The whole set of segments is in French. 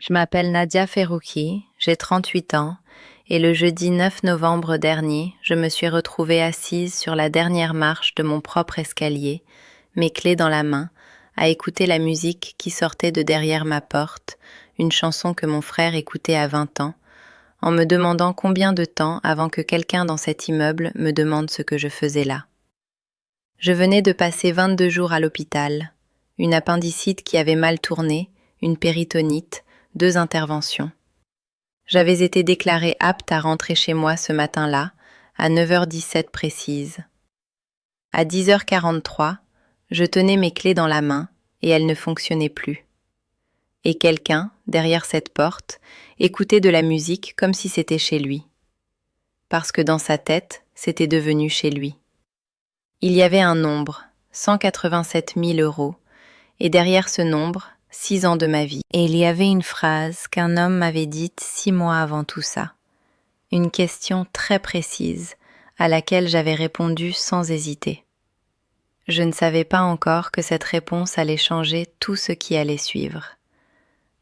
Je m'appelle Nadia Ferrouki, j'ai 38 ans et le jeudi 9 novembre dernier, je me suis retrouvée assise sur la dernière marche de mon propre escalier, mes clés dans la main, à écouter la musique qui sortait de derrière ma porte, une chanson que mon frère écoutait à 20 ans, en me demandant combien de temps avant que quelqu'un dans cet immeuble me demande ce que je faisais là. Je venais de passer 22 jours à l'hôpital, une appendicite qui avait mal tourné, une péritonite, 2 interventions. J'avais été déclarée apte à rentrer chez moi ce matin-là, à 9h17 précise. À 10h43, je tenais mes clés dans la main et elles ne fonctionnaient plus. Et quelqu'un, derrière cette porte, écoutait de la musique comme si c'était chez lui. Parce que dans sa tête, c'était devenu chez lui. Il y avait un nombre, 187 000 euros, et derrière ce nombre, 6 ans de ma vie. Et il y avait une phrase qu'un homme m'avait dite 6 mois avant tout ça. Une question très précise, à laquelle j'avais répondu sans hésiter. Je ne savais pas encore que cette réponse allait changer tout ce qui allait suivre.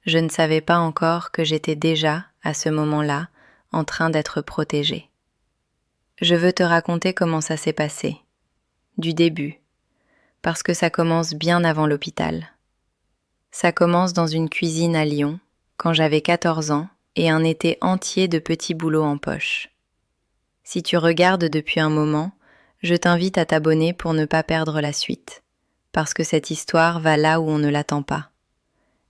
Je ne savais pas encore que j'étais déjà, à ce moment-là, en train d'être protégée. Je veux te raconter comment ça s'est passé. Du début. Parce que ça commence bien avant l'hôpital. Ça commence dans une cuisine à Lyon, quand j'avais 14 ans, et un été entier de petits boulots en poche. Si tu regardes depuis un moment, je t'invite à t'abonner pour ne pas perdre la suite, parce que cette histoire va là où on ne l'attend pas.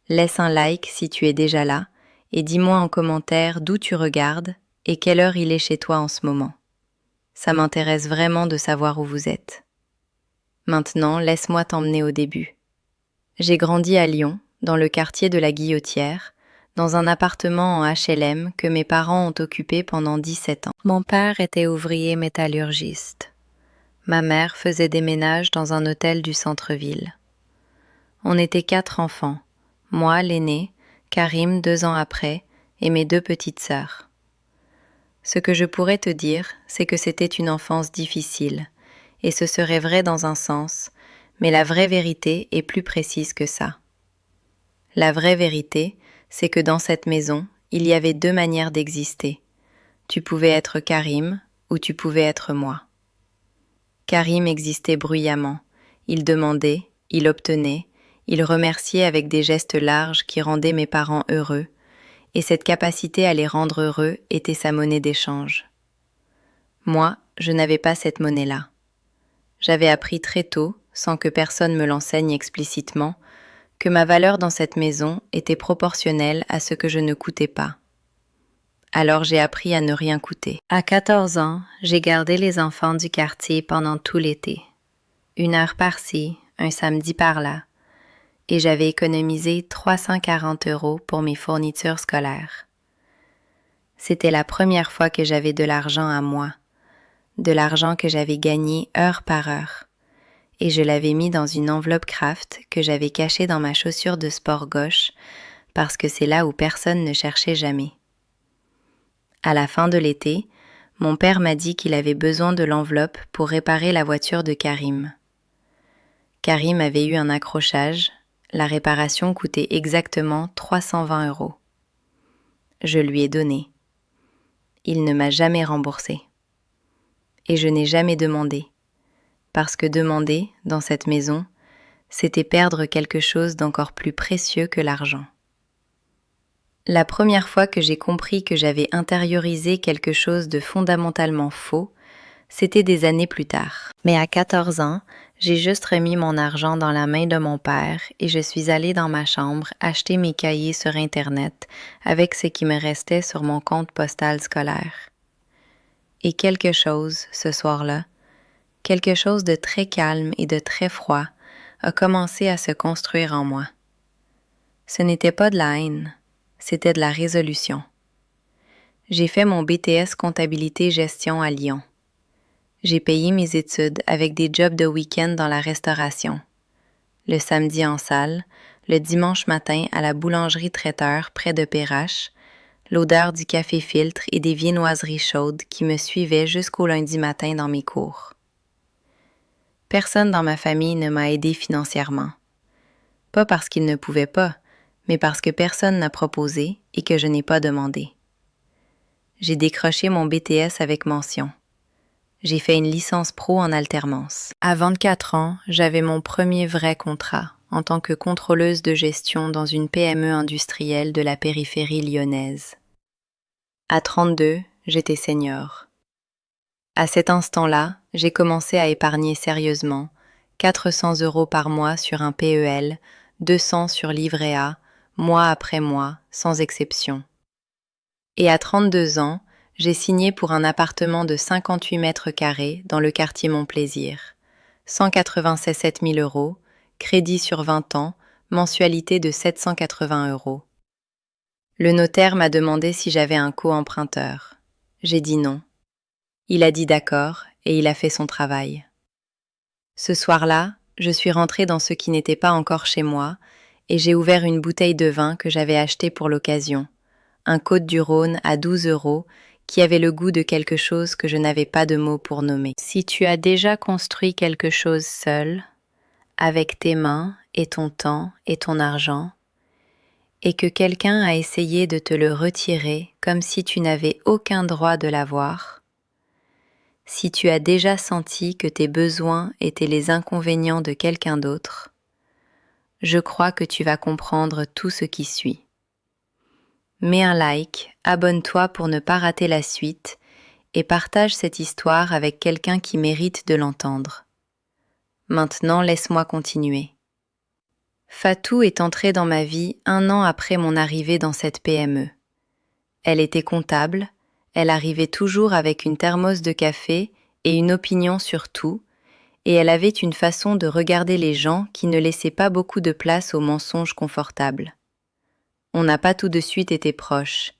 Laisse un like si tu es déjà là, et dis-moi en commentaire d'où tu regardes et quelle heure il est chez toi en ce moment. Ça m'intéresse vraiment de savoir où vous êtes. Maintenant, laisse-moi t'emmener au début. J'ai grandi à Lyon, dans le quartier de la Guillotière, dans un appartement en HLM que mes parents ont occupé pendant 17 ans. Mon père était ouvrier métallurgiste. Ma mère faisait des ménages dans un hôtel du centre-ville. On était 4 enfants, moi l'aîné, Karim 2 ans après, et mes 2 petites sœurs. Ce que je pourrais te dire, c'est que c'était une enfance difficile, et ce serait vrai dans un sens, mais la vraie vérité est plus précise que ça. La vraie vérité, c'est que dans cette maison, il y avait 2 manières d'exister. Tu pouvais être Karim ou tu pouvais être moi. Karim existait bruyamment. Il demandait, il obtenait, il remerciait avec des gestes larges qui rendaient mes parents heureux, et cette capacité à les rendre heureux était sa monnaie d'échange. Moi, je n'avais pas cette monnaie-là. J'avais appris très tôt, sans que personne me l'enseigne explicitement, que ma valeur dans cette maison était proportionnelle à ce que je ne coûtais pas. Alors j'ai appris à ne rien coûter. À 14 ans, j'ai gardé les enfants du quartier pendant tout l'été. 1 heure par-ci, un samedi par-là, et j'avais économisé 340 € pour mes fournitures scolaires. C'était la première fois que j'avais de l'argent à moi, de l'argent que j'avais gagné heure par heure. Et je l'avais mis dans une enveloppe Kraft que j'avais cachée dans ma chaussure de sport gauche parce que c'est là où personne ne cherchait jamais. À la fin de l'été, mon père m'a dit qu'il avait besoin de l'enveloppe pour réparer la voiture de Karim. Karim avait eu un accrochage, la réparation coûtait exactement 320 €. Je lui ai donné. Il ne m'a jamais remboursé. Et je n'ai jamais demandé. Parce que demander, dans cette maison, c'était perdre quelque chose d'encore plus précieux que l'argent. La première fois que j'ai compris que j'avais intériorisé quelque chose de fondamentalement faux, c'était des années plus tard. Mais à 14 ans, j'ai juste remis mon argent dans la main de mon père et je suis allée dans ma chambre acheter mes cahiers sur Internet avec ce qui me restait sur mon compte postal scolaire. Et quelque chose, ce soir-là, quelque chose de très calme et de très froid a commencé à se construire en moi. Ce n'était pas de la haine, c'était de la résolution. J'ai fait mon BTS comptabilité-gestion à Lyon. J'ai payé mes études avec des jobs de week-end dans la restauration. Le samedi en salle, le dimanche matin à la boulangerie traiteur près de Perrache, l'odeur du café filtre et des viennoiseries chaudes qui me suivaient jusqu'au lundi matin dans mes cours. Personne dans ma famille ne m'a aidé financièrement. Pas parce qu'ils ne pouvaient pas, mais parce que personne n'a proposé et que je n'ai pas demandé. J'ai décroché mon BTS avec mention. J'ai fait une licence pro en alternance. À 24 ans, j'avais mon premier vrai contrat en tant que contrôleuse de gestion dans une PME industrielle de la périphérie lyonnaise. À 32, j'étais senior. À cet instant-là, j'ai commencé à épargner sérieusement, 400 € par mois sur un PEL, 200 sur livret A, mois après mois, sans exception. Et à 32 ans, j'ai signé pour un appartement de 58 mètres carrés dans le quartier Mon-Plaisir. 187 000 €, crédit sur 20 ans, mensualité de 780 €. Le notaire m'a demandé si j'avais un co-emprunteur. J'ai dit non. Il a dit d'accord et il a fait son travail. Ce soir-là, je suis rentrée dans ce qui n'était pas encore chez moi et j'ai ouvert une bouteille de vin que j'avais achetée pour l'occasion, un Côtes-du-Rhône à 12 € qui avait le goût de quelque chose que je n'avais pas de mots pour nommer. Si tu as déjà construit quelque chose seul, avec tes mains et ton temps et ton argent, et que quelqu'un a essayé de te le retirer comme si tu n'avais aucun droit de l'avoir, si tu as déjà senti que tes besoins étaient les inconvénients de quelqu'un d'autre, je crois que tu vas comprendre tout ce qui suit. Mets un like, abonne-toi pour ne pas rater la suite et partage cette histoire avec quelqu'un qui mérite de l'entendre. Maintenant, laisse-moi continuer. Fatou est entrée dans ma vie 1 an après mon arrivée dans cette PME. Elle était comptable, elle arrivait toujours avec une thermos de café et une opinion sur tout, et elle avait une façon de regarder les gens qui ne laissait pas beaucoup de place aux mensonges confortables. On n'a pas tout de suite été proches.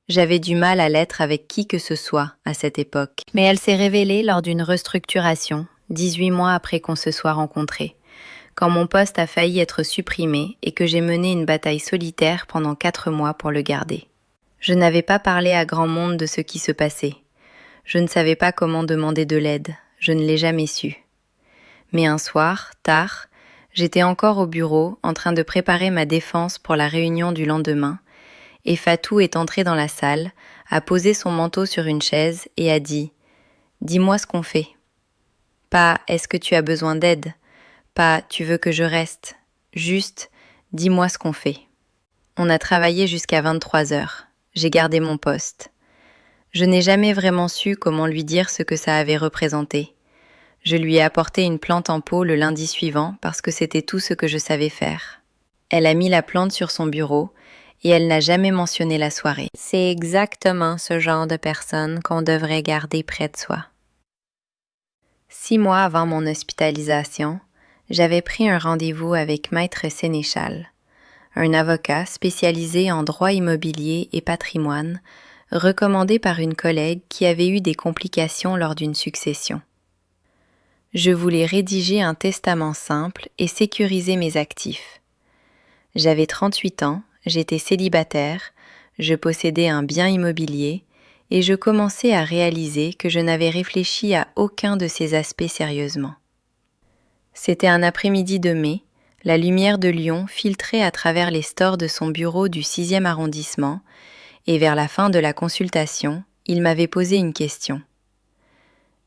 J'avais du mal à l'être avec qui que ce soit à cette époque. Mais elle s'est révélée lors d'une restructuration, 18 mois après qu'on se soit rencontrés, quand mon poste a failli être supprimé et que j'ai mené une bataille solitaire pendant 4 mois pour le garder. Je n'avais pas parlé à grand monde de ce qui se passait. Je ne savais pas comment demander de l'aide, je ne l'ai jamais su. Mais un soir, tard, j'étais encore au bureau en train de préparer ma défense pour la réunion du lendemain, et Fatou est entré dans la salle, a posé son manteau sur une chaise et a dit « Dis-moi ce qu'on fait. Pas « Est-ce que tu as besoin d'aide ?» Pas « Tu veux que je reste ?» Juste « Dis-moi ce qu'on fait. » On a travaillé jusqu'à 23 heures. J'ai gardé mon poste. Je n'ai jamais vraiment su comment lui dire ce que ça avait représenté. Je lui ai apporté une plante en pot le lundi suivant parce que c'était tout ce que je savais faire. Elle a mis la plante sur son bureau et elle n'a jamais mentionné la soirée. C'est exactement ce genre de personne qu'on devrait garder près de soi. 6 mois avant mon hospitalisation, j'avais pris un rendez-vous avec Maître Sénéchal, un avocat spécialisé en droit immobilier et patrimoine, recommandé par une collègue qui avait eu des complications lors d'une succession. Je voulais rédiger un testament simple et sécuriser mes actifs. J'avais 38 ans, j'étais célibataire, je possédais un bien immobilier et je commençais à réaliser que je n'avais réfléchi à aucun de ces aspects sérieusement. C'était un après-midi de mai, la lumière de Lyon filtrait à travers les stores de son bureau du 6e arrondissement et vers la fin de la consultation, il m'avait posé une question.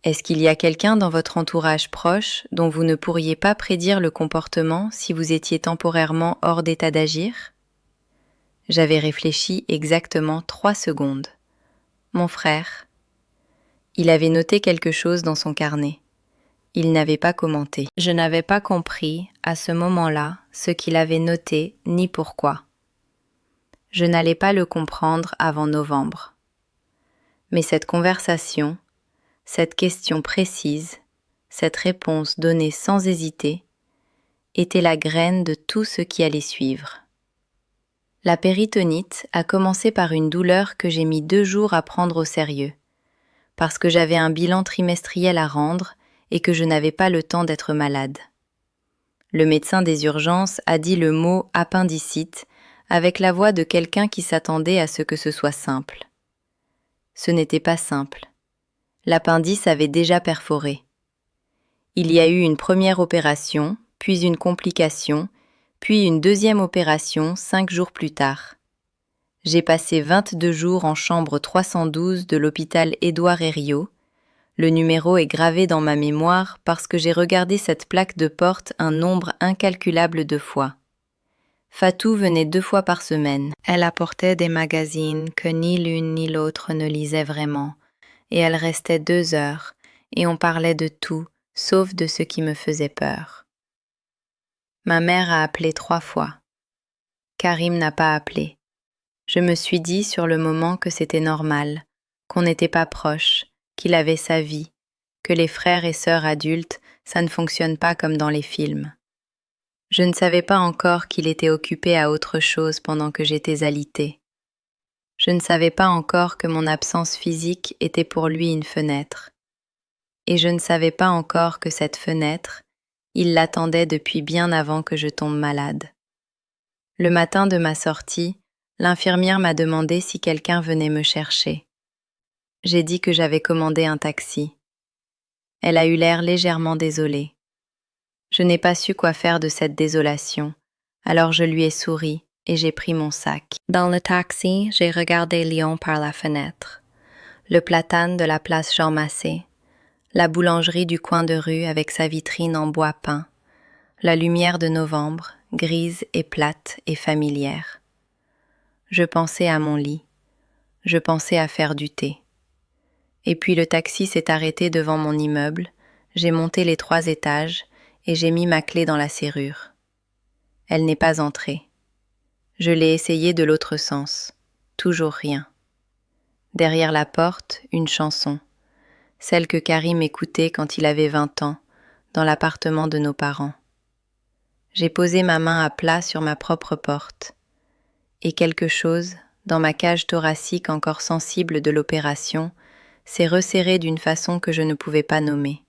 Est-ce qu'il y a quelqu'un dans votre entourage proche dont vous ne pourriez pas prédire le comportement si vous étiez temporairement hors d'état d'agir ? J'avais réfléchi exactement 3 secondes. Mon frère. Il avait noté quelque chose dans son carnet. Il n'avait pas commenté. Je n'avais pas compris, à ce moment-là, ce qu'il avait noté ni pourquoi. Je n'allais pas le comprendre avant novembre. Mais cette conversation, cette question précise, cette réponse donnée sans hésiter, était la graine de tout ce qui allait suivre. La péritonite a commencé par une douleur que j'ai mis 2 jours à prendre au sérieux, parce que j'avais un bilan trimestriel à rendre et que je n'avais pas le temps d'être malade. Le médecin des urgences a dit le mot « appendicite » avec la voix de quelqu'un qui s'attendait à ce que ce soit simple. Ce n'était pas simple. L'appendice avait déjà perforé. Il y a eu une première opération, puis une complication, puis une deuxième opération 5 jours plus tard. J'ai passé 22 jours en chambre 312 de l'hôpital Édouard Herriot. Le numéro est gravé dans ma mémoire parce que j'ai regardé cette plaque de porte un nombre incalculable de fois. Fatou venait 2 fois par semaine. Elle apportait des magazines que ni l'une ni l'autre ne lisait vraiment, et elle restait 2 heures, et on parlait de tout, sauf de ce qui me faisait peur. Ma mère a appelé 3 fois. Karim n'a pas appelé. Je me suis dit sur le moment que c'était normal, qu'on n'était pas proches, qu'il avait sa vie, que les frères et sœurs adultes, ça ne fonctionne pas comme dans les films. Je ne savais pas encore qu'il était occupé à autre chose pendant que j'étais alitée. Je ne savais pas encore que mon absence physique était pour lui une fenêtre. Et je ne savais pas encore que cette fenêtre, il l'attendait depuis bien avant que je tombe malade. Le matin de ma sortie, l'infirmière m'a demandé si quelqu'un venait me chercher. J'ai dit que j'avais commandé un taxi. Elle a eu l'air légèrement désolée. Je n'ai pas su quoi faire de cette désolation, alors je lui ai souri et j'ai pris mon sac. Dans le taxi, j'ai regardé Lyon par la fenêtre. Le platane de la place Jean Massé, la boulangerie du coin de rue avec sa vitrine en bois peint, la lumière de novembre, grise et plate et familière. Je pensais à mon lit. Je pensais à faire du thé. Et puis le taxi s'est arrêté devant mon immeuble, j'ai monté les 3 étages et j'ai mis ma clé dans la serrure. Elle n'est pas entrée. Je l'ai essayée de l'autre sens. Toujours rien. Derrière la porte, une chanson. Celle que Karim écoutait quand il avait 20 ans, dans l'appartement de nos parents. J'ai posé ma main à plat sur ma propre porte. Et quelque chose, dans ma cage thoracique encore sensible de l'opération, s'est resserré d'une façon que je ne pouvais pas nommer.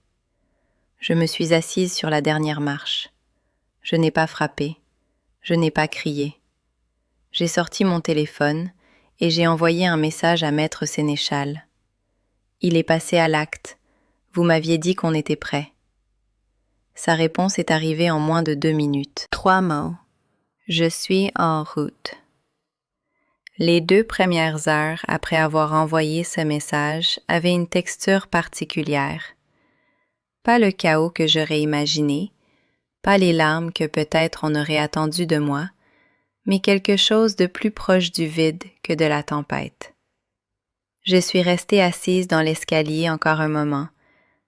Je me suis assise sur la dernière marche. Je n'ai pas frappé. Je n'ai pas crié. J'ai sorti mon téléphone et j'ai envoyé un message à Maître Sénéchal. Il est passé à l'acte. Vous m'aviez dit qu'on était prêt. Sa réponse est arrivée en moins de 2 minutes. 3 mots. Je suis en route. Les 2 premières heures après avoir envoyé ce message avaient une texture particulière. Pas le chaos que j'aurais imaginé, pas les larmes que peut-être on aurait attendues de moi, mais quelque chose de plus proche du vide que de la tempête. Je suis restée assise dans l'escalier encore un moment,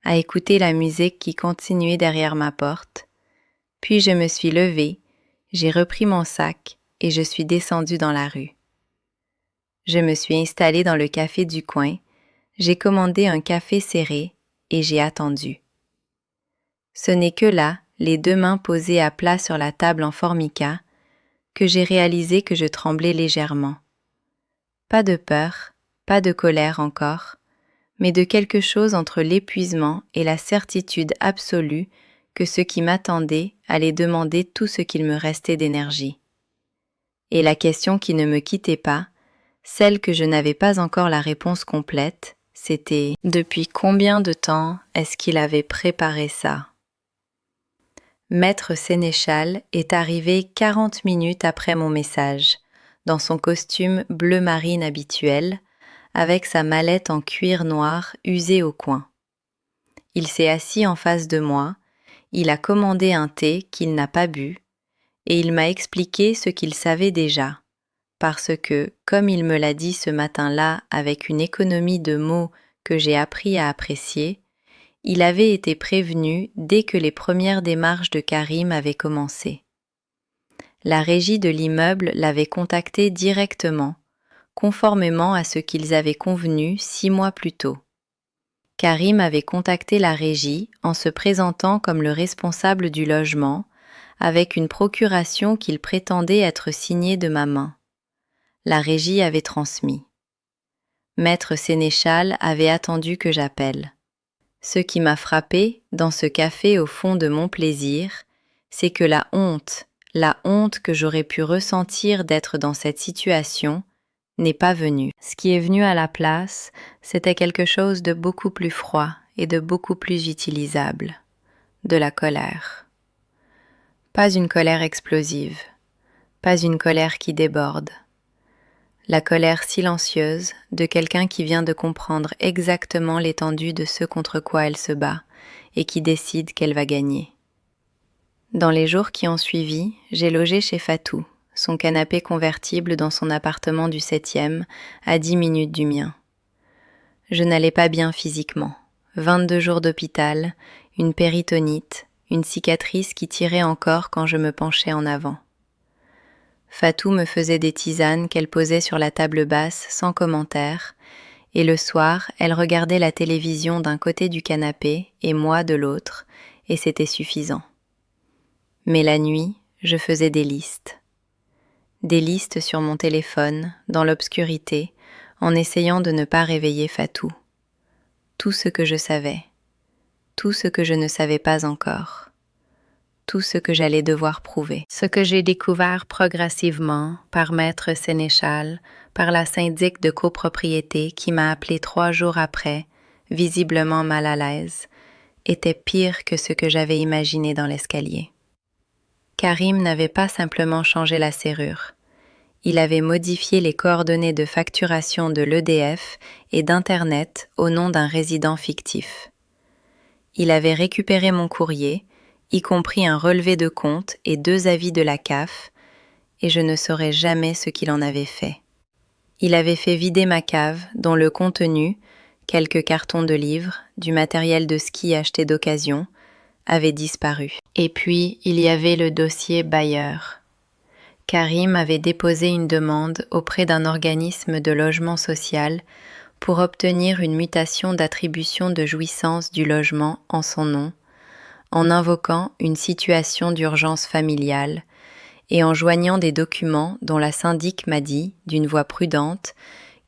à écouter la musique qui continuait derrière ma porte, puis je me suis levée, j'ai repris mon sac et je suis descendue dans la rue. Je me suis installée dans le café du coin, j'ai commandé un café serré et j'ai attendu. Ce n'est que là, les 2 mains posées à plat sur la table en formica, que j'ai réalisé que je tremblais légèrement. Pas de peur, pas de colère encore, mais de quelque chose entre l'épuisement et la certitude absolue que ce qui m'attendait allait demander tout ce qu'il me restait d'énergie. Et la question qui ne me quittait pas, celle que je n'avais pas encore la réponse complète, c'était « Depuis combien de temps est-ce qu'il avait préparé ça ?» Maître Sénéchal est arrivé 40 minutes après mon message, dans son costume bleu marine habituel, avec sa mallette en cuir noir usée au coin. Il s'est assis en face de moi, il a commandé un thé qu'il n'a pas bu, et il m'a expliqué ce qu'il savait déjà, parce que, comme il me l'a dit ce matin-là avec une économie de mots que j'ai appris à apprécier, il avait été prévenu dès que les premières démarches de Karim avaient commencé. La régie de l'immeuble l'avait contacté directement, conformément à ce qu'ils avaient convenu 6 mois plus tôt. Karim avait contacté la régie en se présentant comme le responsable du logement, avec une procuration qu'il prétendait être signée de ma main. La régie avait transmis. Maître Sénéchal avait attendu que j'appelle. Ce qui m'a frappé dans ce café au fond de mon plaisir, c'est que la honte que j'aurais pu ressentir d'être dans cette situation, n'est pas venue. Ce qui est venu à la place, c'était quelque chose de beaucoup plus froid et de beaucoup plus utilisable, de la colère. Pas une colère explosive, pas une colère qui déborde. La colère silencieuse de quelqu'un qui vient de comprendre exactement l'étendue de ce contre quoi elle se bat et qui décide qu'elle va gagner. Dans les jours qui ont suivi, j'ai logé chez Fatou, son canapé convertible dans son appartement du 7e, à 10 minutes du mien. Je n'allais pas bien physiquement. 22 jours d'hôpital, une péritonite, une cicatrice qui tirait encore quand je me penchais en avant. Fatou me faisait des tisanes qu'elle posait sur la table basse sans commentaire, et le soir, elle regardait la télévision d'un côté du canapé et moi de l'autre, et c'était suffisant. Mais la nuit, je faisais des listes. Des listes sur mon téléphone, dans l'obscurité, en essayant de ne pas réveiller Fatou. Tout ce que je savais, tout ce que je ne savais pas encore, tout ce que j'allais devoir prouver. Ce que j'ai découvert progressivement par maître sénéchal, par la syndic de copropriété qui m'a appelé 3 jours après, visiblement mal à l'aise, était pire que ce que j'avais imaginé dans l'escalier. Karim n'avait pas simplement changé la serrure. Il avait modifié les coordonnées de facturation de l'EDF et d'Internet au nom d'un résident fictif. Il avait récupéré mon courrier, y compris un relevé de compte et 2 avis de la CAF, et je ne saurais jamais ce qu'il en avait fait. Il avait fait vider ma cave, dont le contenu, quelques cartons de livres, du matériel de ski acheté d'occasion, avait disparu. Et puis, il y avait le dossier bailleur. Karim avait déposé une demande auprès d'un organisme de logement social pour obtenir une mutation d'attribution de jouissance du logement en son nom, en invoquant une situation d'urgence familiale et en joignant des documents dont la syndic m'a dit, d'une voix prudente,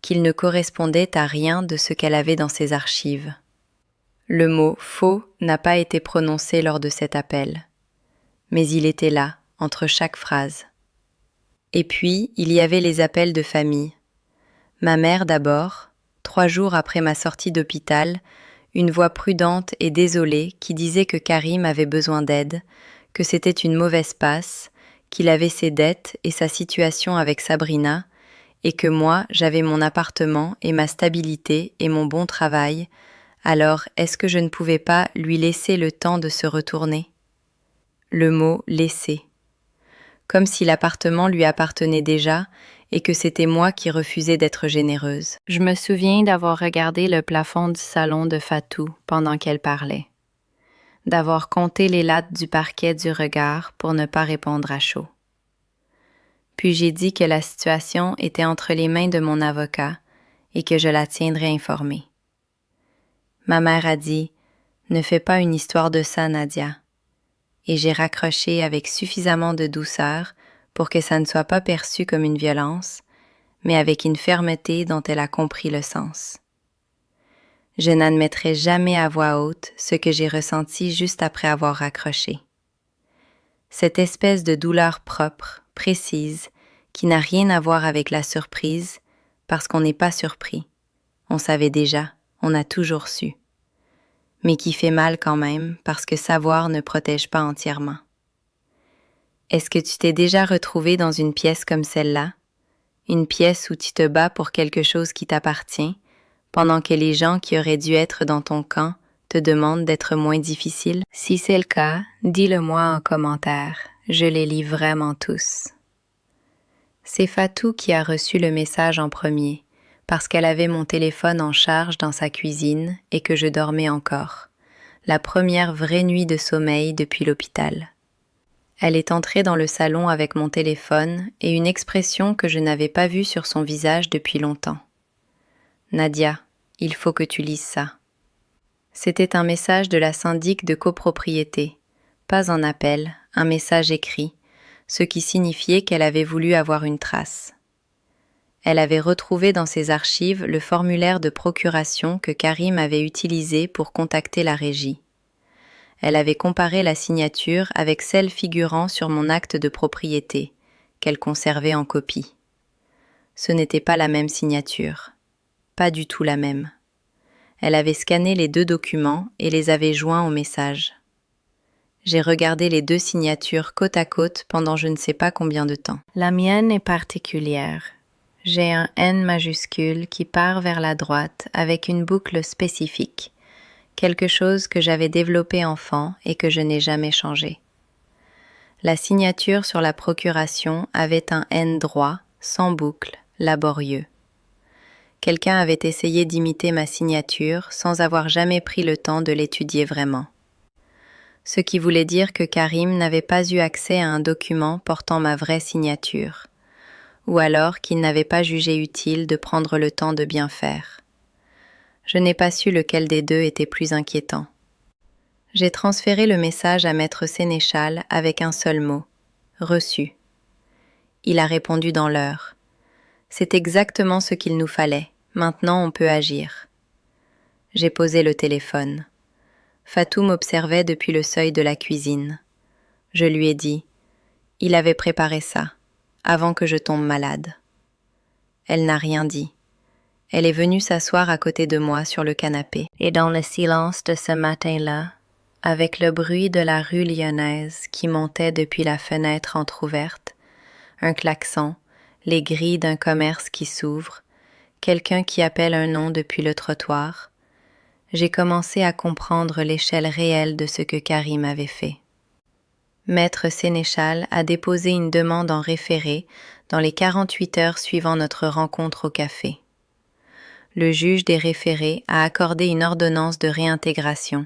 qu'ils ne correspondaient à rien de ce qu'elle avait dans ses archives. Le mot « faux » n'a pas été prononcé lors de cet appel, mais il était là, entre chaque phrase. Et puis, il y avait les appels de famille. Ma mère d'abord, 3 jours après ma sortie d'hôpital, une voix prudente et désolée qui disait que Karim avait besoin d'aide, que c'était une mauvaise passe, qu'il avait ses dettes et sa situation avec Sabrina, et que moi, j'avais mon appartement et ma stabilité et mon bon travail, alors est-ce que je ne pouvais pas lui laisser le temps de se retourner ? Le mot « laisser ». Comme si l'appartement lui appartenait déjà et que c'était moi qui refusais d'être généreuse. Je me souviens d'avoir regardé le plafond du salon de Fatou pendant qu'elle parlait, d'avoir compté les lattes du parquet du regard pour ne pas répondre à chaud. Puis j'ai dit que la situation était entre les mains de mon avocat et que je la tiendrais informée. Ma mère a dit « Ne fais pas une histoire de ça, Nadia », et j'ai raccroché avec suffisamment de douceur pour que ça ne soit pas perçu comme une violence, mais avec une fermeté dont elle a compris le sens. Je n'admettrai jamais à voix haute ce que j'ai ressenti juste après avoir raccroché. Cette espèce de douleur propre, précise, qui n'a rien à voir avec la surprise, parce qu'on n'est pas surpris. On savait déjà, on a toujours su. Mais qui fait mal quand même, parce que savoir ne protège pas entièrement. Est-ce que tu t'es déjà retrouvé dans une pièce comme celle-là? Une pièce où tu te bats pour quelque chose qui t'appartient, pendant que les gens qui auraient dû être dans ton camp te demandent d'être moins difficile? Si c'est le cas, dis-le-moi en commentaire. Je les lis vraiment tous. C'est Fatou qui a reçu le message en premier, parce qu'elle avait mon téléphone en charge dans sa cuisine et que je dormais encore. La première vraie nuit de sommeil depuis l'hôpital. Elle est entrée dans le salon avec mon téléphone et une expression que je n'avais pas vue sur son visage depuis longtemps. « Nadia, il faut que tu lises ça. » C'était un message de la syndic de copropriété, pas un appel, un message écrit, ce qui signifiait qu'elle avait voulu avoir une trace. Elle avait retrouvé dans ses archives le formulaire de procuration que Karim avait utilisé pour contacter la régie. Elle avait comparé la signature avec celle figurant sur mon acte de propriété, qu'elle conservait en copie. Ce n'était pas la même signature. Pas du tout la même. Elle avait scanné les 2 documents et les avait joints au message. J'ai regardé les deux signatures côte à côte pendant je ne sais pas combien de temps. La mienne est particulière. J'ai un N majuscule qui part vers la droite avec une boucle spécifique, quelque chose que j'avais développé enfant et que je n'ai jamais changé. La signature sur la procuration avait un N droit, sans boucle, laborieux. Quelqu'un avait essayé d'imiter ma signature sans avoir jamais pris le temps de l'étudier vraiment. Ce qui voulait dire que Karim n'avait pas eu accès à un document portant ma vraie signature, ou alors qu'il n'avait pas jugé utile de prendre le temps de bien faire. Je n'ai pas su lequel des deux était plus inquiétant. J'ai transféré le message à Maître Sénéchal avec un seul mot, reçu. Il a répondu dans l'heure. C'est exactement ce qu'il nous fallait, maintenant on peut agir. J'ai posé le téléphone. Fatou m'observait depuis le seuil de la cuisine. Je lui ai dit, il avait préparé ça, avant que je tombe malade. Elle n'a rien dit. Elle est venue s'asseoir à côté de moi sur le canapé. Et dans le silence de ce matin-là, avec le bruit de la rue lyonnaise qui montait depuis la fenêtre entr'ouverte, un klaxon, les grilles d'un commerce qui s'ouvre, quelqu'un qui appelle un nom depuis le trottoir, j'ai commencé à comprendre l'échelle réelle de ce que Karim avait fait. Maître Sénéchal a déposé une demande en référé dans les 48 heures suivant notre rencontre au café. Le juge des référés a accordé une ordonnance de réintégration.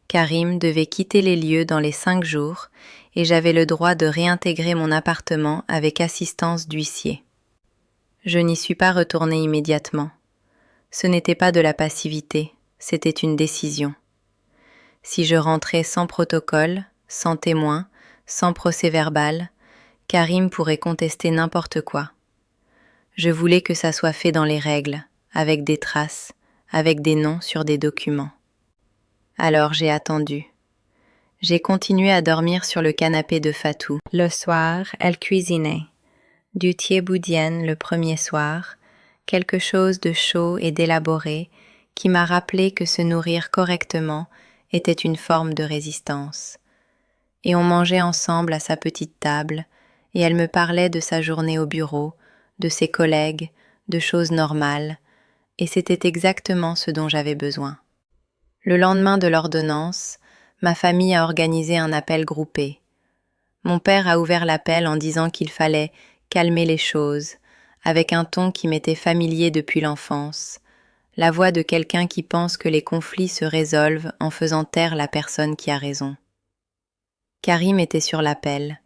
Karim devait quitter les lieux dans les 5 jours et j'avais le droit de réintégrer mon appartement avec assistance d'huissier. Je n'y suis pas retournée immédiatement. Ce n'était pas de la passivité, c'était une décision. Si je rentrais sans protocole, sans témoin, sans procès-verbal, Karim pourrait contester n'importe quoi. Je voulais que ça soit fait dans les règles, avec des traces, avec des noms sur des documents. Alors j'ai attendu. J'ai continué à dormir sur le canapé de Fatou. Le soir, elle cuisinait. Du thieboudienne le premier soir, quelque chose de chaud et d'élaboré qui m'a rappelé que se nourrir correctement était une forme de résistance. Et on mangeait ensemble à sa petite table, et elle me parlait de sa journée au bureau, de ses collègues, de choses normales, et c'était exactement ce dont j'avais besoin. Le lendemain de l'ordonnance, ma famille a organisé un appel groupé. Mon père a ouvert l'appel en disant qu'il fallait calmer les choses, avec un ton qui m'était familier depuis l'enfance, la voix de quelqu'un qui pense que les conflits se résolvent en faisant taire la personne qui a raison. Karim était sur l'appel.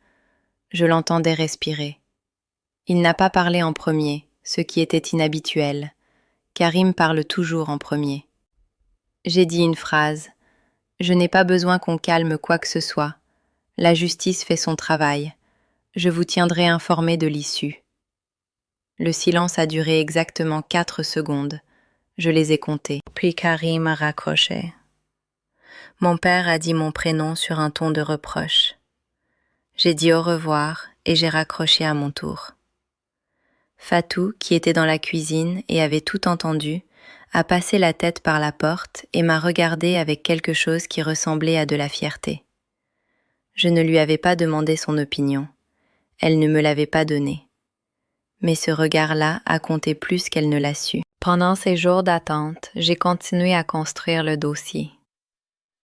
Je l'entendais respirer. Il n'a pas parlé en premier, ce qui était inhabituel. Karim parle toujours en premier. J'ai dit une phrase. Je n'ai pas besoin qu'on calme quoi que ce soit. La justice fait son travail. Je vous tiendrai informé de l'issue. Le silence a duré exactement 4 secondes. Je les ai comptées. Puis Karim a raccroché. Mon père a dit mon prénom sur un ton de reproche. J'ai dit au revoir et j'ai raccroché à mon tour. Fatou, qui était dans la cuisine et avait tout entendu, a passé la tête par la porte et m'a regardé avec quelque chose qui ressemblait à de la fierté. Je ne lui avais pas demandé son opinion. Elle ne me l'avait pas donnée. Mais ce regard-là a compté plus qu'elle ne l'a su. Pendant ces jours d'attente, j'ai continué à construire le dossier.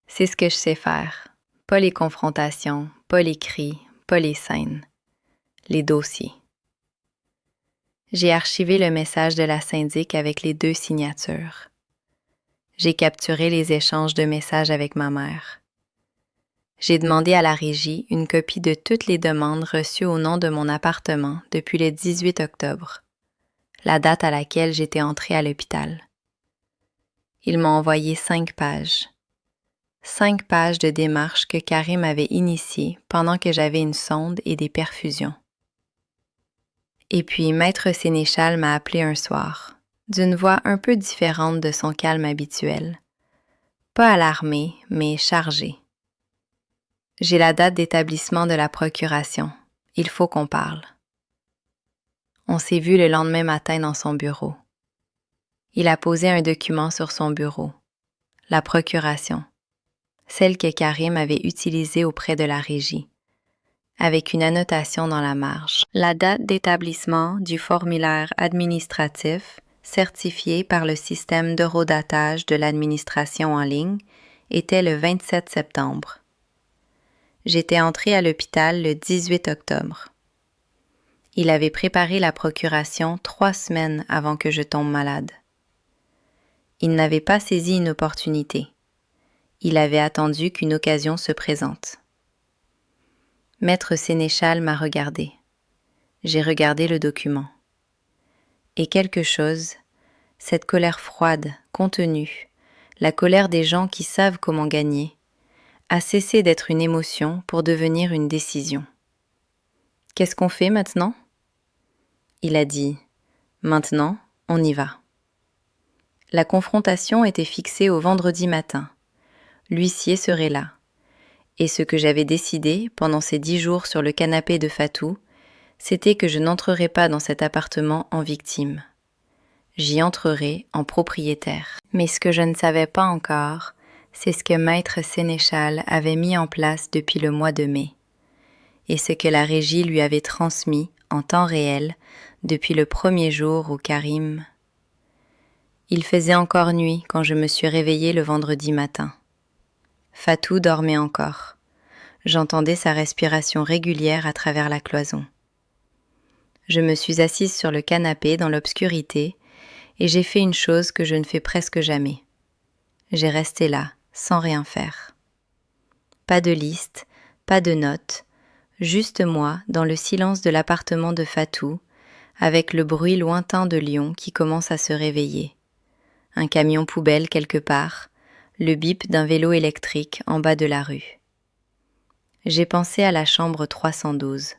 C'est ce que je sais faire. Pas les confrontations, pas les cris, pas les scènes. Les dossiers. J'ai archivé le message de la syndic avec les 2 signatures. J'ai capturé les échanges de messages avec ma mère. J'ai demandé à la régie une copie de toutes les demandes reçues au nom de mon appartement depuis le 18 octobre, la date à laquelle j'étais entrée à l'hôpital. Ils m'ont envoyé 5 pages. 5 pages de démarches que Karim avait initiées pendant que j'avais une sonde et des perfusions. Et puis Maître Sénéchal m'a appelé un soir, d'une voix un peu différente de son calme habituel. Pas alarmé, mais chargé. J'ai la date d'établissement de la procuration. Il faut qu'on parle. On s'est vu le lendemain matin dans son bureau. Il a posé un document sur son bureau. La procuration. celle que Karim avait utilisée auprès de la régie, avec une annotation dans la marge. La date d'établissement du formulaire administratif, certifié par le système d'eurodatage de l'administration en ligne, était le 27 septembre. J'étais entrée à l'hôpital le 18 octobre. Il avait préparé la procuration 3 semaines avant que je tombe malade. Il n'avait pas saisi une opportunité. Il avait attendu qu'une occasion se présente. Maître Sénéchal m'a regardé. J'ai regardé le document. Et quelque chose, cette colère froide, contenue, la colère des gens qui savent comment gagner, a cessé d'être une émotion pour devenir une décision. « Qu'est-ce qu'on fait maintenant ?» Il a dit « Maintenant, on y va. » La confrontation était fixée au vendredi matin. L'huissier serait là. Et ce que j'avais décidé pendant ces 10 jours sur le canapé de Fatou, c'était que je n'entrerais pas dans cet appartement en victime. J'y entrerais en propriétaire. Mais ce que je ne savais pas encore, c'est ce que Maître Sénéchal avait mis en place depuis le mois de mai, et ce que la régie lui avait transmis en temps réel depuis le premier jour où Karim... Il faisait encore nuit quand je me suis réveillée le vendredi matin. Fatou dormait encore. J'entendais sa respiration régulière à travers la cloison. Je me suis assise sur le canapé dans l'obscurité et j'ai fait une chose que je ne fais presque jamais. J'ai resté là, sans rien faire. Pas de liste, pas de notes, juste moi dans le silence de l'appartement de Fatou, avec le bruit lointain de Lyon qui commence à se réveiller. Un camion poubelle quelque part, le bip d'un vélo électrique en bas de la rue. J'ai pensé à la chambre 312,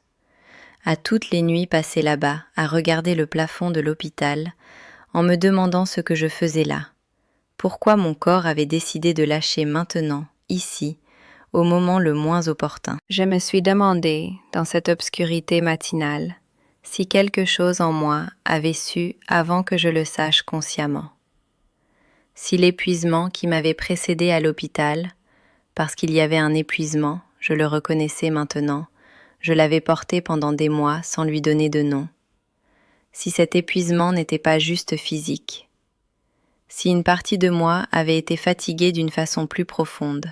à toutes les nuits passées là-bas à regarder le plafond de l'hôpital en me demandant ce que je faisais là, pourquoi mon corps avait décidé de lâcher maintenant, ici, au moment le moins opportun. Je me suis demandé, dans cette obscurité matinale, si quelque chose en moi avait su avant que je le sache consciemment. Si l'épuisement qui m'avait précédé à l'hôpital, parce qu'il y avait un épuisement, je le reconnaissais maintenant, je l'avais porté pendant des mois sans lui donner de nom. Si cet épuisement n'était pas juste physique, si une partie de moi avait été fatiguée d'une façon plus profonde.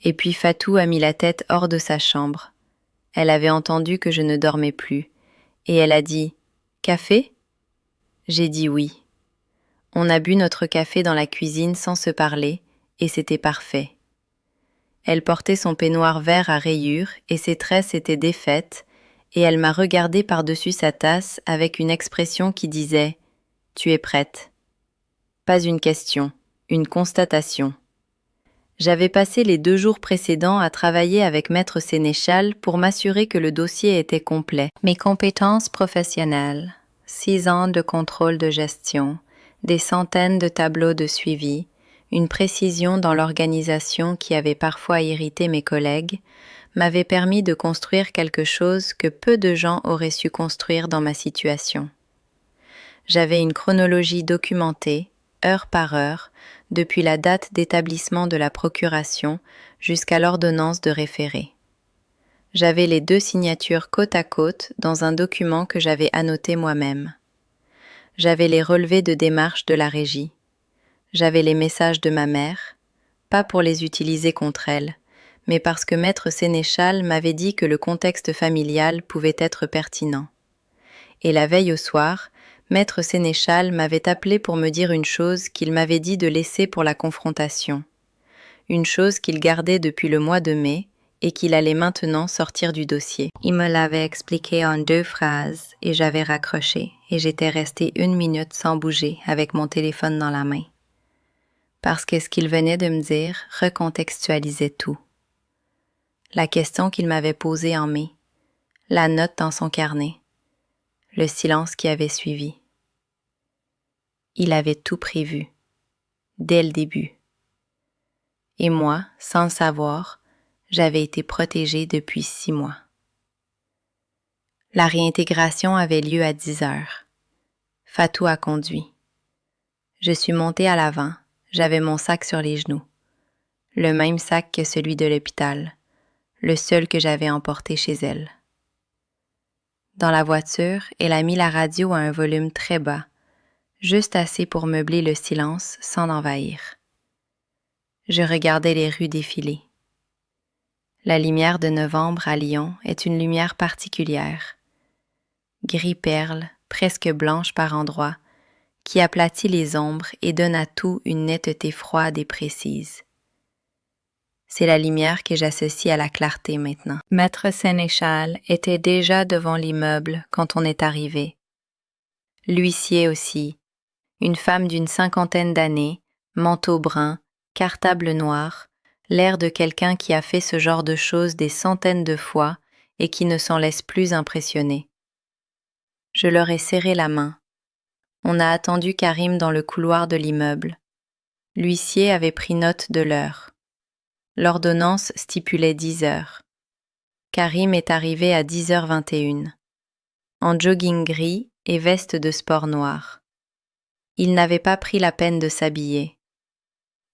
Et puis Fatou a mis la tête hors de sa chambre. Elle avait entendu que je ne dormais plus, et elle a dit « Café ?» J'ai dit oui. On a bu notre café dans la cuisine sans se parler, et c'était parfait. Elle portait son peignoir vert à rayures, et ses tresses étaient défaites, et elle m'a regardé par-dessus sa tasse avec une expression qui disait « Tu es prête ?» Pas une question, une constatation. J'avais passé les 2 jours précédents à travailler avec Maître Sénéchal pour m'assurer que le dossier était complet. Mes compétences professionnelles, 6 ans de contrôle de gestion, des centaines de tableaux de suivi, une précision dans l'organisation qui avait parfois irrité mes collègues, m'avaient permis de construire quelque chose que peu de gens auraient su construire dans ma situation. J'avais une chronologie documentée, heure par heure, depuis la date d'établissement de la procuration jusqu'à l'ordonnance de référé. J'avais les 2 signatures côte à côte dans un document que j'avais annoté moi-même. J'avais les relevés de démarche de la régie. J'avais les messages de ma mère, pas pour les utiliser contre elle, mais parce que Maître Sénéchal m'avait dit que le contexte familial pouvait être pertinent. Et la veille au soir, Maître Sénéchal m'avait appelé pour me dire une chose qu'il m'avait dit de laisser pour la confrontation. Une chose qu'il gardait depuis le mois de mai et qu'il allait maintenant sortir du dossier. Il me l'avait expliqué en 2 phrases et j'avais raccroché et j'étais restée 1 minute sans bouger avec mon téléphone dans la main. Parce que ce qu'il venait de me dire recontextualisait tout. La question qu'il m'avait posée en mai, la note dans son carnet, le silence qui avait suivi. Il avait tout prévu, dès le début. Et moi, sans le savoir, j'avais été protégée depuis 6 mois. La réintégration avait lieu à 10 heures. Fatou a conduit. Je suis montée à l'avant, j'avais mon sac sur les genoux. le même sac que celui de l'hôpital, le seul que j'avais emporté chez elle. Dans la voiture, elle a mis la radio à un volume très bas, juste assez pour meubler le silence sans l'envahir. Je regardais les rues défiler. La lumière de novembre à Lyon est une lumière particulière, gris perle, presque blanche par endroits, qui aplatit les ombres et donne à tout une netteté froide et précise. C'est la lumière que j'associe à la clarté maintenant. Maître Sénéchal était déjà devant l'immeuble quand on est arrivé. L'huissier aussi, une femme d'une 50aine d'années, manteau brun, cartable noir, l'air de quelqu'un qui a fait ce genre de choses des centaines de fois et qui ne s'en laisse plus impressionner. Je leur ai serré la main. On a attendu Karim dans le couloir de l'immeuble. L'huissier avait pris note de l'heure. L'ordonnance stipulait 10 heures. Karim est arrivé à 10h21, en jogging gris et veste de sport noir. Il n'avait pas pris la peine de s'habiller.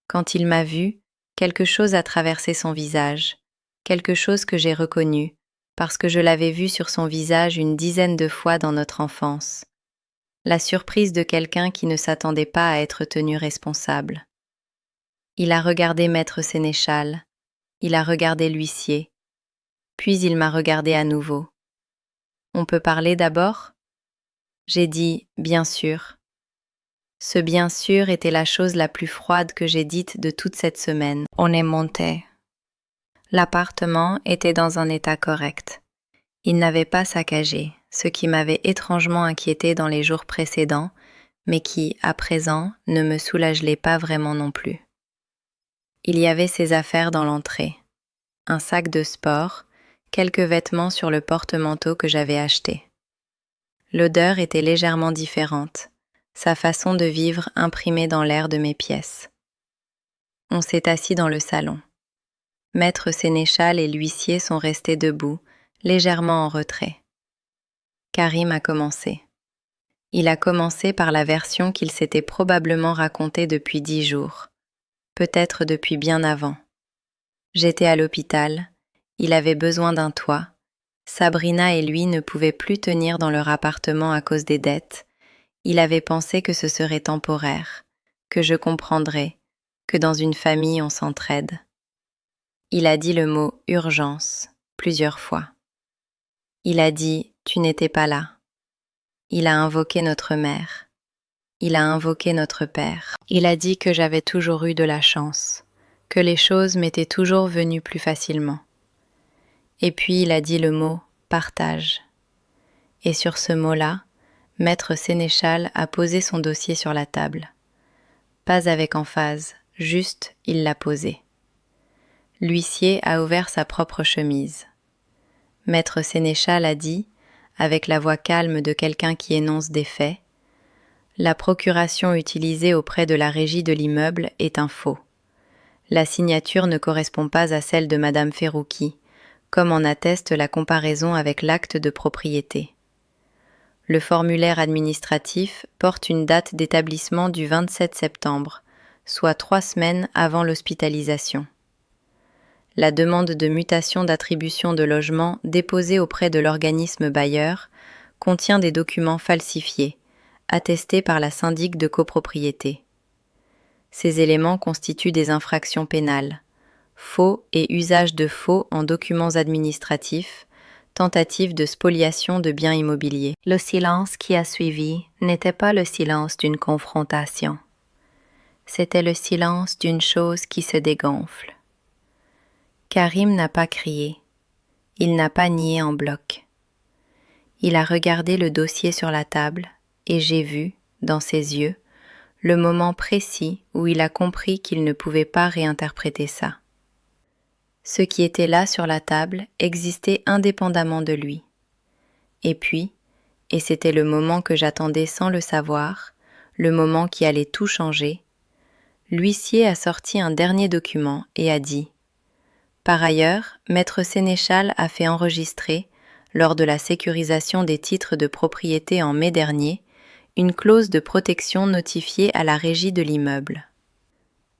Quand il m'a vu, quelque chose a traversé son visage, quelque chose que j'ai reconnu, parce que je l'avais vu sur son visage une dizaine de fois dans notre enfance. La surprise de quelqu'un qui ne s'attendait pas à être tenu responsable. Il a regardé Maître Sénéchal, il a regardé l'huissier, puis il m'a regardé à nouveau. « On peut parler d'abord ?» J'ai dit « bien sûr ». Ce bien sûr était la chose la plus froide que j'ai dite de toute cette semaine. On est monté. L'appartement était dans un état correct. Il n'avait pas saccagé, ce qui m'avait étrangement inquiété dans les jours précédents, mais qui, à présent, ne me soulageait pas vraiment non plus. Il y avait ses affaires dans l'entrée. Un sac de sport, quelques vêtements sur le porte-manteau que j'avais acheté. L'odeur était légèrement différente, sa façon de vivre imprimée dans l'air de mes pièces. On s'est assis dans le salon. Maître Sénéchal et l'huissier sont restés debout, légèrement en retrait. Karim a commencé. Il a commencé par la version qu'il s'était probablement racontée depuis 10 jours, peut-être depuis bien avant. J'étais à l'hôpital, il avait besoin d'un toit, Sabrina et lui ne pouvaient plus tenir dans leur appartement à cause des dettes, il avait pensé que ce serait temporaire, que je comprendrais, que dans une famille on s'entraide. Il a dit le mot « urgence » plusieurs fois. Il a dit « tu n'étais pas là ». Il a invoqué notre mère. Il a invoqué notre père. Il a dit que j'avais toujours eu de la chance, que les choses m'étaient toujours venues plus facilement. Et puis il a dit le mot « partage ». Et sur ce mot-là, Maître Sénéchal a posé son dossier sur la table. Pas avec emphase, juste il l'a posé. L'huissier a ouvert sa propre chemise. Maître Sénéchal a dit, avec la voix calme de quelqu'un qui énonce des faits, « La procuration utilisée auprès de la régie de l'immeuble est un faux. La signature ne correspond pas à celle de Madame Ferrouki, comme en atteste la comparaison avec l'acte de propriété. Le formulaire administratif porte une date d'établissement du 27 septembre, soit 3 semaines avant l'hospitalisation. La demande de mutation d'attribution de logement déposée auprès de l'organisme bailleur contient des documents falsifiés, attestés par la syndic de copropriété. Ces éléments constituent des infractions pénales, faux et usage de faux en documents administratifs, tentative de spoliation de biens immobiliers. Le silence qui a suivi n'était pas le silence d'une confrontation. C'était le silence d'une chose qui se dégonfle. Karim n'a pas crié. Il n'a pas nié en bloc. Il a regardé le dossier sur la table et j'ai vu, dans ses yeux, le moment précis où il a compris qu'il ne pouvait pas réinterpréter ça. Ce qui était là sur la table existait indépendamment de lui. Et puis, et c'était le moment que j'attendais sans le savoir, le moment qui allait tout changer, l'huissier a sorti un dernier document et a dit « Par ailleurs, Maître Sénéchal a fait enregistrer, lors de la sécurisation des titres de propriété en mai dernier, une clause de protection notifiée à la régie de l'immeuble. »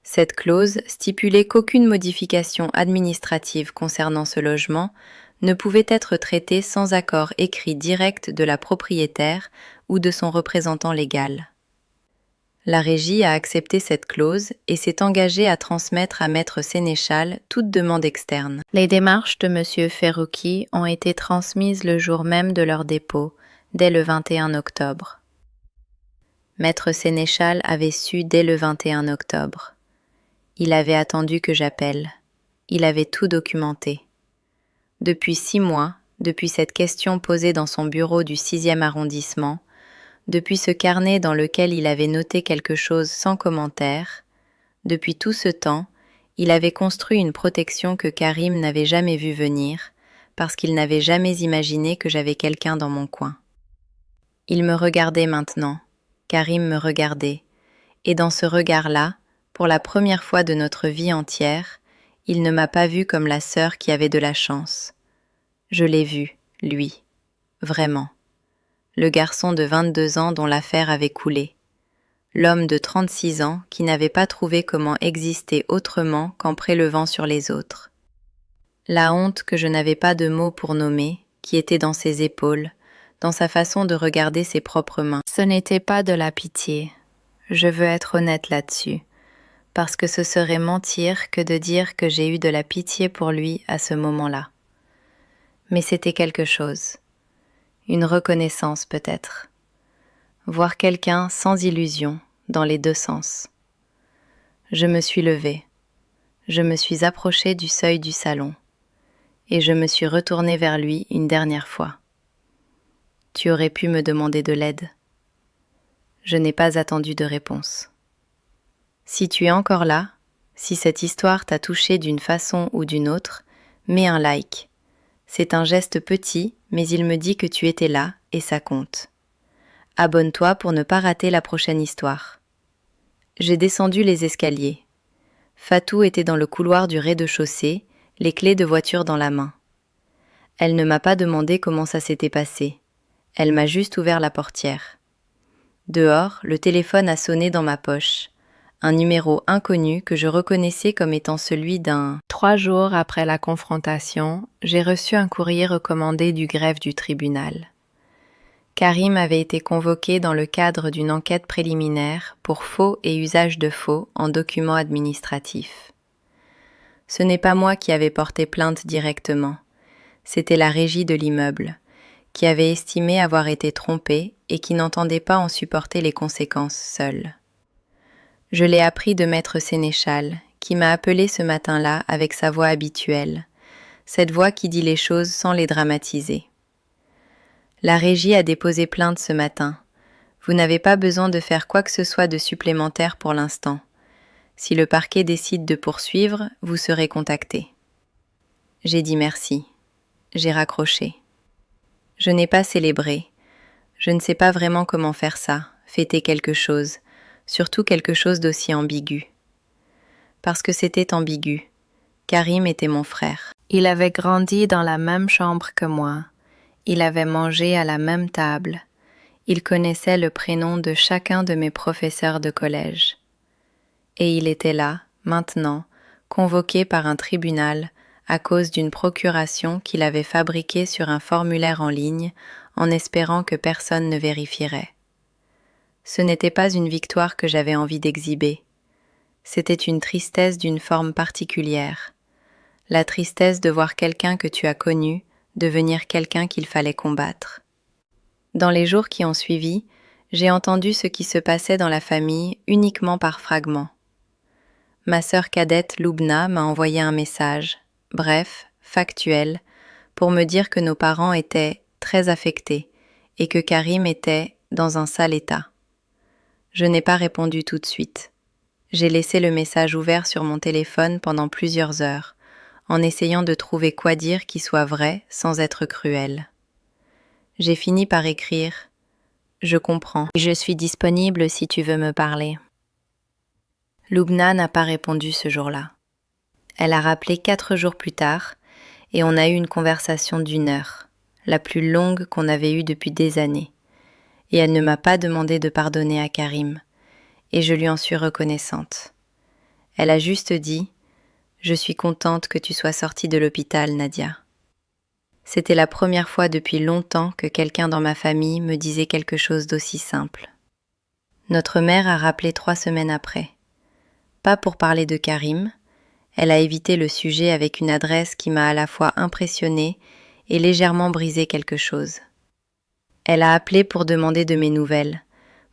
Cette clause stipulait qu'aucune modification administrative concernant ce logement ne pouvait être traitée sans accord écrit direct de la propriétaire ou de son représentant légal. La régie a accepté cette clause et s'est engagée à transmettre à Maître Sénéchal toute demande externe. Les démarches de M. Ferruchi ont été transmises le jour même de leur dépôt, dès le 21 octobre. Maître Sénéchal avait su dès le 21 octobre. Il avait attendu que j'appelle. Il avait tout documenté. Depuis 6 mois, depuis cette question posée dans son bureau du 6e arrondissement, depuis ce carnet dans lequel il avait noté quelque chose sans commentaire, depuis tout ce temps, il avait construit une protection que Karim n'avait jamais vue venir, parce qu'il n'avait jamais imaginé que j'avais quelqu'un dans mon coin. Il me regardait maintenant, Karim me regardait, et dans ce regard-là, pour la première fois de notre vie entière, il ne m'a pas vue comme la sœur qui avait de la chance. Je l'ai vu, lui, vraiment. Le garçon de 22 ans dont l'affaire avait coulé. L'homme de 36 ans qui n'avait pas trouvé comment exister autrement qu'en prélevant sur les autres. La honte que je n'avais pas de mots pour nommer, qui était dans ses épaules, dans sa façon de regarder ses propres mains. Ce n'était pas de la pitié. Je veux être honnête là-dessus, parce que ce serait mentir que de dire que j'ai eu de la pitié pour lui à ce moment-là. Mais c'était quelque chose. Une reconnaissance peut-être. Voir quelqu'un sans illusion, dans les deux sens. Je me suis levée. Je me suis approchée du seuil du salon. Et je me suis retournée vers lui une dernière fois. Tu aurais pu me demander de l'aide. Je n'ai pas attendu de réponse. Si tu es encore là, si cette histoire t'a touché d'une façon ou d'une autre, mets un like. C'est un geste petit, mais il me dit que tu étais là et ça compte. Abonne-toi pour ne pas rater la prochaine histoire. J'ai descendu les escaliers. Fatou était dans le couloir du rez-de-chaussée, les clés de voiture dans la main. Elle ne m'a pas demandé comment ça s'était passé. Elle m'a juste ouvert la portière. Dehors, le téléphone a sonné dans ma poche. Un numéro inconnu que je reconnaissais comme étant celui d'un... 3 jours après la confrontation, j'ai reçu un courrier recommandé du greffe du tribunal. Karim avait été convoqué dans le cadre d'une enquête préliminaire pour faux et usage de faux en documents administratifs. Ce n'est pas moi qui avais porté plainte directement, c'était la régie de l'immeuble, qui avait estimé avoir été trompée et qui n'entendait pas en supporter les conséquences seule. Je l'ai appris de Maître Sénéchal, qui m'a appelé ce matin-là avec sa voix habituelle, cette voix qui dit les choses sans les dramatiser. La régie a déposé plainte ce matin. Vous n'avez pas besoin de faire quoi que ce soit de supplémentaire pour l'instant. Si le parquet décide de poursuivre, vous serez contacté. J'ai dit merci. J'ai raccroché. Je n'ai pas célébré. Je ne sais pas vraiment comment faire ça, fêter quelque chose, surtout quelque chose d'aussi ambigu. Parce que c'était ambigu. Karim était mon frère. Il avait grandi dans la même chambre que moi. Il avait mangé à la même table. Il connaissait le prénom de chacun de mes professeurs de collège. Et il était là, maintenant, convoqué par un tribunal à cause d'une procuration qu'il avait fabriquée sur un formulaire en ligne en espérant que personne ne vérifierait. Ce n'était pas une victoire que j'avais envie d'exhiber. C'était une tristesse d'une forme particulière. La tristesse de voir quelqu'un que tu as connu devenir quelqu'un qu'il fallait combattre. Dans les jours qui ont suivi, j'ai entendu ce qui se passait dans la famille uniquement par fragments. Ma sœur cadette Loubna m'a envoyé un message, bref, factuel, pour me dire que nos parents étaient très affectés et que Karim était dans un sale état. Je n'ai pas répondu tout de suite. J'ai laissé le message ouvert sur mon téléphone pendant plusieurs heures, en essayant de trouver quoi dire qui soit vrai sans être cruel. J'ai fini par écrire « Je comprends, je suis disponible si tu veux me parler ». Loubna n'a pas répondu ce jour-là. Elle a rappelé 4 jours plus tard et on a eu une conversation d'1 heure, la plus longue qu'on avait eue depuis des années. Et elle ne m'a pas demandé de pardonner à Karim, et je lui en suis reconnaissante. Elle a juste dit « Je suis contente que tu sois sortie de l'hôpital, Nadia ». C'était la première fois depuis longtemps que quelqu'un dans ma famille me disait quelque chose d'aussi simple. Notre mère a rappelé 3 semaines après. Pas pour parler de Karim, elle a évité le sujet avec une adresse qui m'a à la fois impressionnée et légèrement brisé quelque chose. Elle a appelé pour demander de mes nouvelles,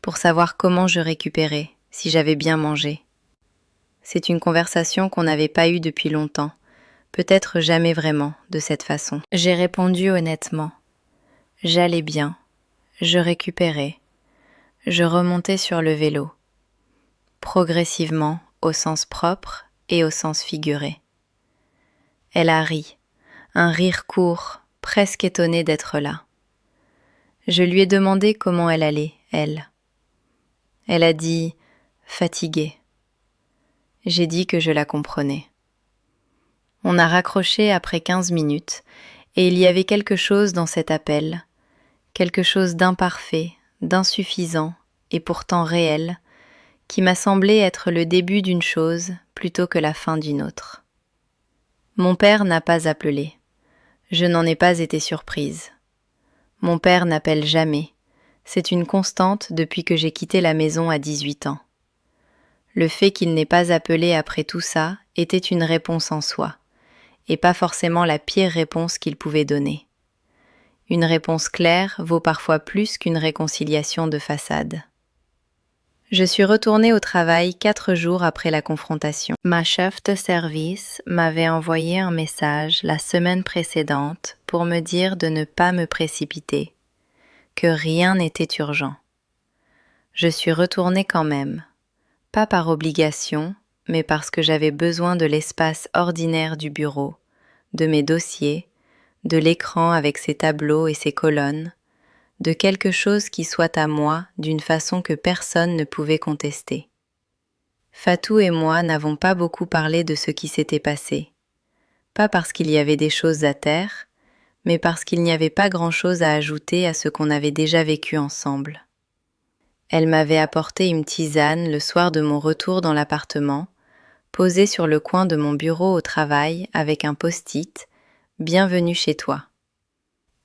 pour savoir comment je récupérais, si j'avais bien mangé. C'est une conversation qu'on n'avait pas eue depuis longtemps, peut-être jamais vraiment de cette façon. J'ai répondu honnêtement. J'allais bien, je récupérais, je remontais sur le vélo, progressivement au sens propre et au sens figuré. Elle a ri, un rire court, presque étonnée d'être là. Je lui ai demandé comment elle allait, elle. Elle a dit « fatiguée ». J'ai dit que je la comprenais. On a raccroché après 15 minutes et il y avait quelque chose dans cet appel, quelque chose d'imparfait, d'insuffisant et pourtant réel, qui m'a semblé être le début d'une chose plutôt que la fin d'une autre. Mon père n'a pas appelé. Je n'en ai pas été surprise. Mon père n'appelle jamais. C'est une constante depuis que j'ai quitté la maison à 18 ans. Le fait qu'il n'ait pas appelé après tout ça était une réponse en soi, et pas forcément la pire réponse qu'il pouvait donner. Une réponse claire vaut parfois plus qu'une réconciliation de façade. Je suis retournée au travail 4 jours après la confrontation. Ma chef de service m'avait envoyé un message la semaine précédente pour me dire de ne pas me précipiter, que rien n'était urgent. Je suis retournée quand même, pas par obligation, mais parce que j'avais besoin de l'espace ordinaire du bureau, de mes dossiers, de l'écran avec ses tableaux et ses colonnes, de quelque chose qui soit à moi d'une façon que personne ne pouvait contester. Fatou et moi n'avons pas beaucoup parlé de ce qui s'était passé. Pas parce qu'il y avait des choses à taire, mais parce qu'il n'y avait pas grand-chose à ajouter à ce qu'on avait déjà vécu ensemble. Elle m'avait apporté une tisane le soir de mon retour dans l'appartement, posée sur le coin de mon bureau au travail avec un post-it « Bienvenue chez toi ».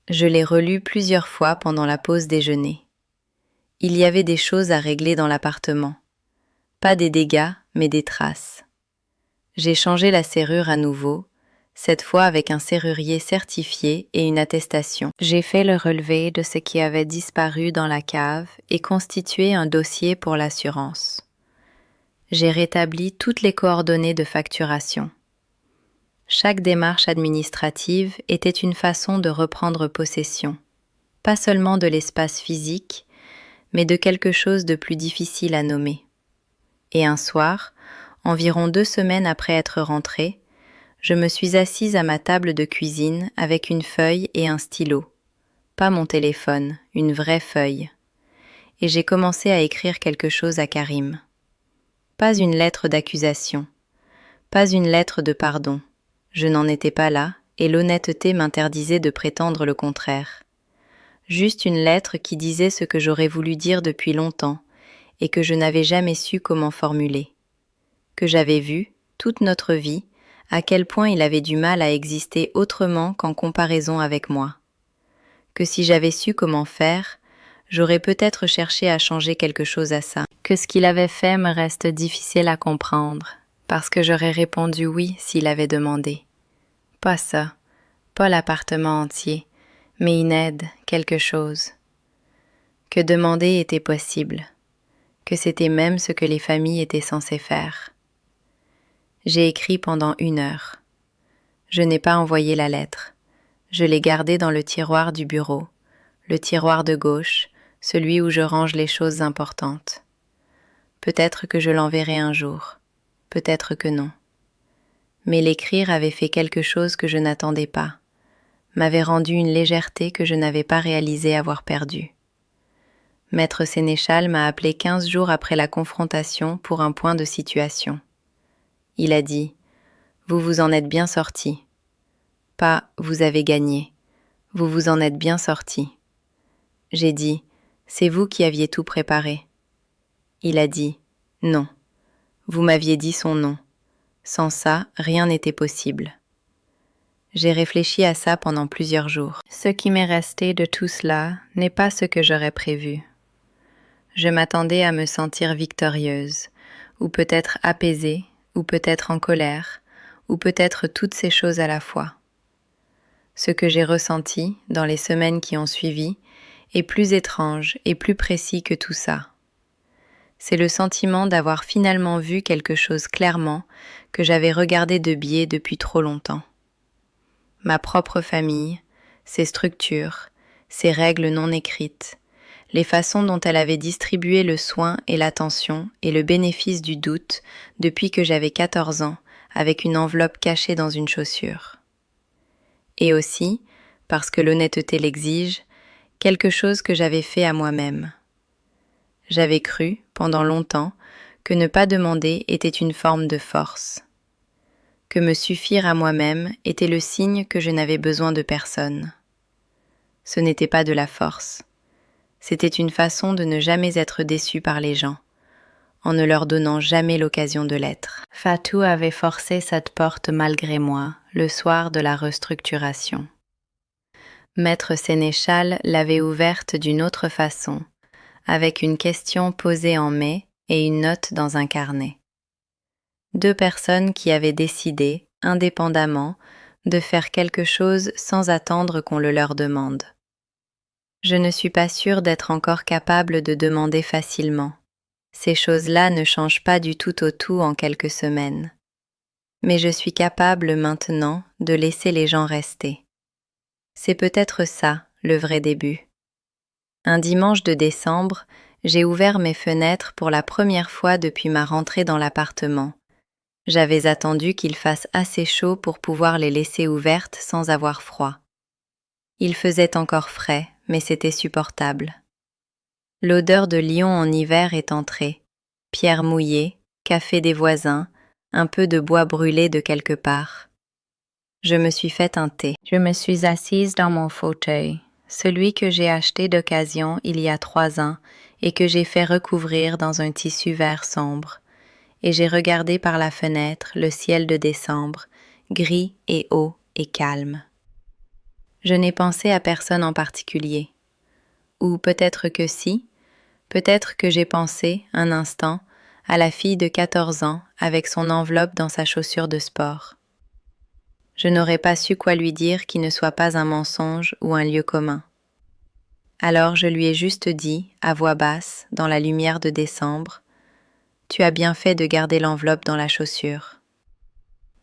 Je l'ai relu plusieurs fois pendant la pause déjeuner. Il y avait des choses à régler dans l'appartement. Pas des dégâts, mais des traces. J'ai changé la serrure à nouveau, cette fois avec un serrurier certifié et une attestation. J'ai fait le relevé de ce qui avait disparu dans la cave et constitué un dossier pour l'assurance. J'ai rétabli toutes les coordonnées de facturation. Chaque démarche administrative était une façon de reprendre possession, pas seulement de l'espace physique, mais de quelque chose de plus difficile à nommer. Et un soir, environ 2 semaines après être rentrée, je me suis assise à ma table de cuisine avec une feuille et un stylo. Pas mon téléphone, une vraie feuille. Et j'ai commencé à écrire quelque chose à Karim. Pas une lettre d'accusation, pas une lettre de pardon. Je n'en étais pas là, et l'honnêteté m'interdisait de prétendre le contraire. Juste une lettre qui disait ce que j'aurais voulu dire depuis longtemps, et que je n'avais jamais su comment formuler. Que j'avais vu, toute notre vie, à quel point il avait du mal à exister autrement qu'en comparaison avec moi. Que si j'avais su comment faire, j'aurais peut-être cherché à changer quelque chose à ça. Que ce qu'il avait fait me reste difficile à comprendre, parce que j'aurais répondu oui s'il avait demandé. Pas ça, pas l'appartement entier, mais une aide, quelque chose. Que demander était possible, que c'était même ce que les familles étaient censées faire. J'ai écrit pendant 1 heure. Je n'ai pas envoyé la lettre. Je l'ai gardée dans le tiroir du bureau, le tiroir de gauche, celui où je range les choses importantes. Peut-être que je l'enverrai un jour, peut-être que non. Mais l'écrire avait fait quelque chose que je n'attendais pas, m'avait rendu une légèreté que je n'avais pas réalisé avoir perdue. Maître Sénéchal m'a appelé 15 jours après la confrontation pour un point de situation. Il a dit « Vous vous en êtes bien sorti ». Pas « Vous avez gagné ». Vous vous en êtes bien sorti. J'ai dit « C'est vous qui aviez tout préparé ». Il a dit « Non, vous m'aviez dit son nom, Sans ça, rien n'était possible. J'ai réfléchi à ça pendant plusieurs jours. Ce qui m'est resté de tout cela n'est pas ce que j'aurais prévu. Je m'attendais à me sentir victorieuse, ou peut-être apaisée, ou peut-être en colère, ou peut-être toutes ces choses à la fois. Ce que j'ai ressenti dans les semaines qui ont suivi est plus étrange et plus précis que tout ça. C'est le sentiment d'avoir finalement vu quelque chose clairement que j'avais regardé de biais depuis trop longtemps. Ma propre famille, ses structures, ses règles non écrites, les façons dont elle avait distribué le soin et l'attention et le bénéfice du doute depuis que j'avais 14 ans avec une enveloppe cachée dans une chaussure. Et aussi, parce que l'honnêteté l'exige, quelque chose que j'avais fait à moi-même. J'avais cru, pendant longtemps, que ne pas demander était une forme de force. Que me suffire à moi-même était le signe que je n'avais besoin de personne. Ce n'était pas de la force. C'était une façon de ne jamais être déçu par les gens, en ne leur donnant jamais l'occasion de l'être. Fatou avait forcé cette porte malgré moi, le soir de la restructuration. Maître Sénéchal l'avait ouverte d'une autre façon, avec une question posée en mai et une note dans un carnet. 2 personnes qui avaient décidé, indépendamment, de faire quelque chose sans attendre qu'on le leur demande. Je ne suis pas sûre d'être encore capable de demander facilement. Ces choses-là ne changent pas du tout au tout en quelques semaines. Mais je suis capable maintenant de laisser les gens rester. C'est peut-être ça, le vrai début. Un dimanche de décembre, j'ai ouvert mes fenêtres pour la première fois depuis ma rentrée dans l'appartement. J'avais attendu qu'il fasse assez chaud pour pouvoir les laisser ouvertes sans avoir froid. Il faisait encore frais, mais c'était supportable. L'odeur de Lyon en hiver est entrée. Pierre mouillée, café des voisins, un peu de bois brûlé de quelque part. Je me suis fait un thé. Je me suis assise dans mon fauteuil, celui que j'ai acheté d'occasion il y a 3 ans et que j'ai fait recouvrir dans un tissu vert sombre. Et j'ai regardé par la fenêtre le ciel de décembre, gris et haut et calme. Je n'ai pensé à personne en particulier. Ou peut-être que si, peut-être que j'ai pensé, un instant, à la fille de 14 ans avec son enveloppe dans sa chaussure de sport. Je n'aurais pas su quoi lui dire qui ne soit pas un mensonge ou un lieu commun. Alors je lui ai juste dit, à voix basse, dans la lumière de décembre, « Tu as bien fait de garder l'enveloppe dans la chaussure. »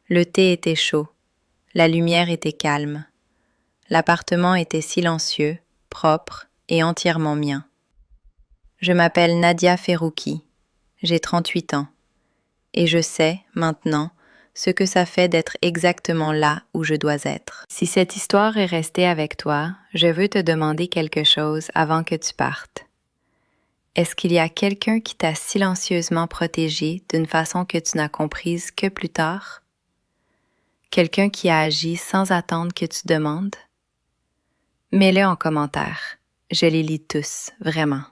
Le thé était chaud, la lumière était calme. L'appartement était silencieux, propre et entièrement mien. Je m'appelle Nadia Ferrouki, j'ai 38 ans, et je sais, maintenant, ce que ça fait d'être exactement là où je dois être. Si cette histoire est restée avec toi, je veux te demander quelque chose avant que tu partes. Est-ce qu'il y a quelqu'un qui t'a silencieusement protégé d'une façon que tu n'as comprise que plus tard? Quelqu'un qui a agi sans attendre que tu demandes? Mets-le en commentaire. Je les lis tous, vraiment.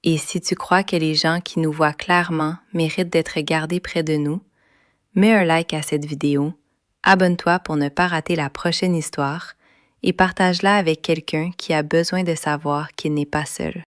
Et si tu crois que les gens qui nous voient clairement méritent d'être gardés près de nous, mets un like à cette vidéo, abonne-toi pour ne pas rater la prochaine histoire et partage-la avec quelqu'un qui a besoin de savoir qu'il n'est pas seul.